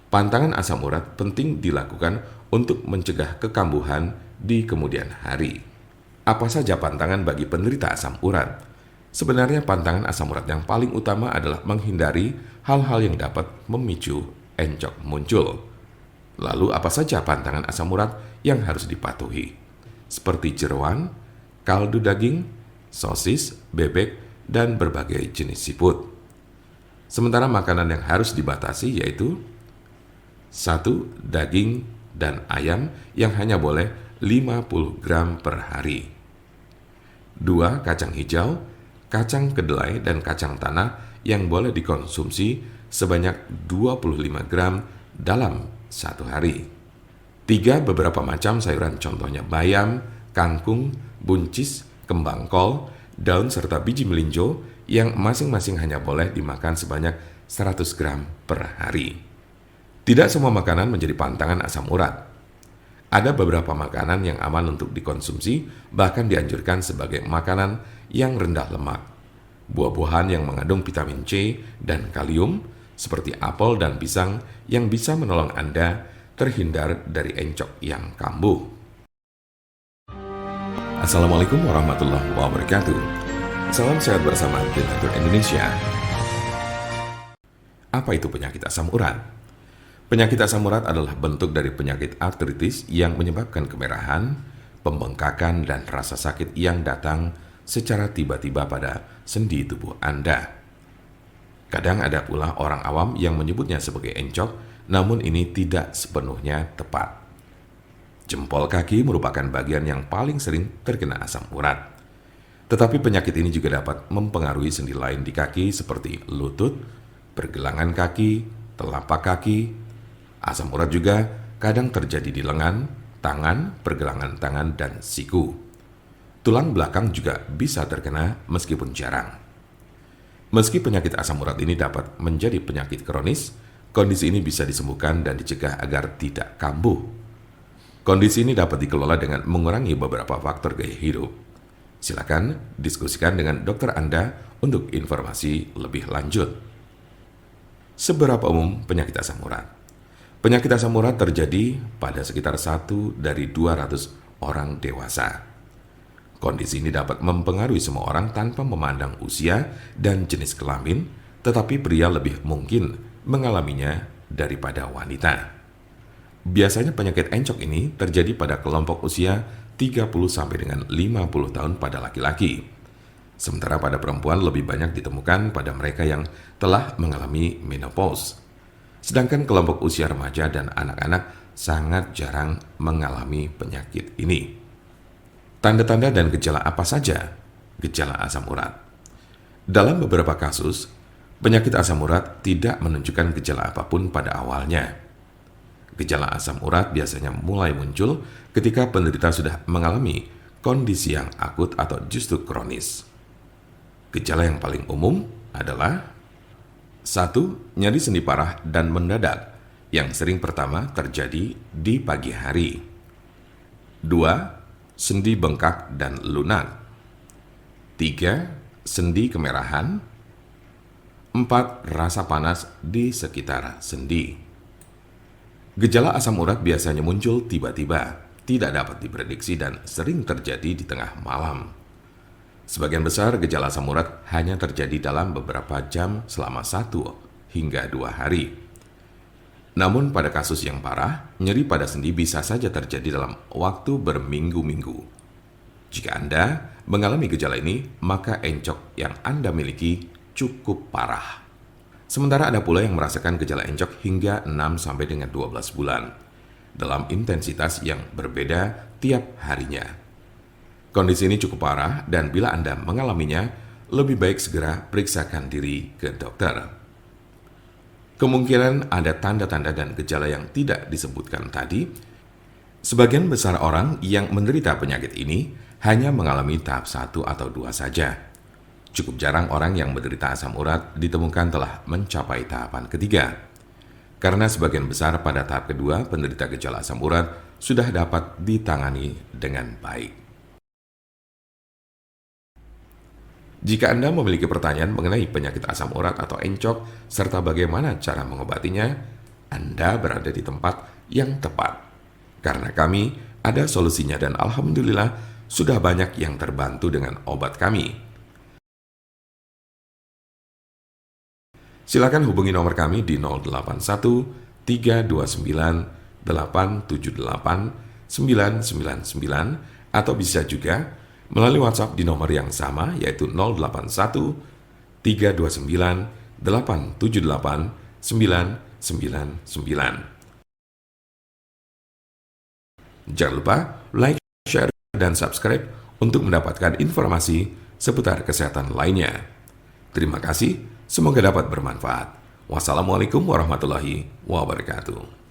Pantangan asam urat penting dilakukan untuk mencegah kekambuhan di kemudian hari. Apa saja pantangan bagi penderita asam urat? Sebenarnya pantangan asam urat yang paling utama adalah menghindari hal-hal yang dapat memicu encok muncul. Lalu apa saja pantangan asam urat yang harus dipatuhi? Seperti jeroan, kaldu daging, sosis, bebek, dan berbagai jenis siput. Sementara makanan yang harus dibatasi yaitu 1. Daging dan ayam yang hanya boleh 50 gram per hari. 2. Kacang hijau, kacang kedelai, dan kacang tanah yang boleh dikonsumsi sebanyak 25 gram dalam satu hari. 3. Beberapa macam sayuran contohnya bayam, kangkung, buncis, kembang kol, daun serta biji melinjo yang masing-masing hanya boleh dimakan sebanyak 100 gram per hari. Tidak semua makanan menjadi pantangan asam urat. Ada beberapa makanan yang aman untuk dikonsumsi, bahkan dianjurkan sebagai makanan yang rendah lemak. Buah-buahan yang mengandung vitamin C dan kalium, seperti apel dan pisang, yang bisa menolong Anda terhindar dari encok yang kambuh. Assalamualaikum warahmatullahi wabarakatuh. Salam sehat bersama Denatur Indonesia. Apa itu penyakit asam urat? Penyakit asam urat adalah bentuk dari penyakit artritis yang menyebabkan kemerahan, pembengkakan, dan rasa sakit yang datang secara tiba-tiba pada sendi tubuh Anda. Kadang ada pula orang awam yang menyebutnya sebagai encok, namun ini tidak sepenuhnya tepat. Jempol kaki merupakan bagian yang paling sering terkena asam urat. Tetapi penyakit ini juga dapat mempengaruhi sendi lain di kaki seperti lutut, pergelangan kaki, telapak kaki. Asam urat juga kadang terjadi di lengan, tangan, pergelangan tangan, dan siku. Tulang belakang juga bisa terkena meskipun jarang. Meski penyakit asam urat ini dapat menjadi penyakit kronis, kondisi ini bisa disembuhkan dan dicegah agar tidak kambuh. Kondisi ini dapat dikelola dengan mengurangi beberapa faktor gaya hidup. Silakan diskusikan dengan dokter Anda untuk informasi lebih lanjut. Seberapa umum penyakit asam urat? Penyakit asam urat terjadi pada sekitar 1 dari 200 orang dewasa. Kondisi ini dapat mempengaruhi semua orang tanpa memandang usia dan jenis kelamin, tetapi pria lebih mungkin mengalaminya daripada wanita. Biasanya penyakit encok ini terjadi pada kelompok usia 30 sampai dengan 50 tahun pada laki-laki. Sementara pada perempuan lebih banyak ditemukan pada mereka yang telah mengalami menopause. Sedangkan kelompok usia remaja dan anak-anak sangat jarang mengalami penyakit ini. Tanda-tanda dan gejala apa saja gejala asam urat? Dalam beberapa kasus, penyakit asam urat tidak menunjukkan gejala apapun pada awalnya. Gejala asam urat biasanya mulai muncul ketika penderita sudah mengalami kondisi yang akut atau justru kronis. Gejala yang paling umum adalah 1. Nyeri sendi parah dan mendadak yang sering pertama terjadi di pagi hari. 2. Sendi bengkak dan lunak. 3. Sendi kemerahan. 4. Rasa panas di sekitar sendi. Gejala asam urat biasanya muncul tiba-tiba, tidak dapat diprediksi dan sering terjadi di tengah malam. Sebagian besar gejala asam urat hanya terjadi dalam beberapa jam selama 1 hingga 2 hari. Namun pada kasus yang parah, nyeri pada sendi bisa saja terjadi dalam waktu berminggu-minggu. Jika Anda mengalami gejala ini, maka encok yang Anda miliki cukup parah. Sementara ada pula yang merasakan gejala encok hingga 6 sampai dengan 12 bulan, dalam intensitas yang berbeda tiap harinya. Kondisi ini cukup parah dan bila Anda mengalaminya, lebih baik segera periksakan diri ke dokter. Kemungkinan ada tanda-tanda dan gejala yang tidak disebutkan tadi. Sebagian besar orang yang menderita penyakit ini hanya mengalami tahap 1 atau 2 saja. Cukup jarang orang yang menderita asam urat ditemukan telah mencapai tahapan ketiga. Karena sebagian besar pada tahap kedua penderita gejala asam urat sudah dapat ditangani dengan baik. Jika Anda memiliki pertanyaan mengenai penyakit asam urat atau encok, serta bagaimana cara mengobatinya, Anda berada di tempat yang tepat. Karena kami ada solusinya dan alhamdulillah sudah banyak yang terbantu dengan obat kami. Silakan hubungi nomor kami di 081 329 878 999 atau bisa juga melalui WhatsApp di nomor yang sama yaitu 081 329 878 999. Jangan lupa like, share, dan subscribe untuk mendapatkan informasi seputar kesehatan lainnya. Terima kasih, semoga dapat bermanfaat. Wassalamualaikum warahmatullahi wabarakatuh.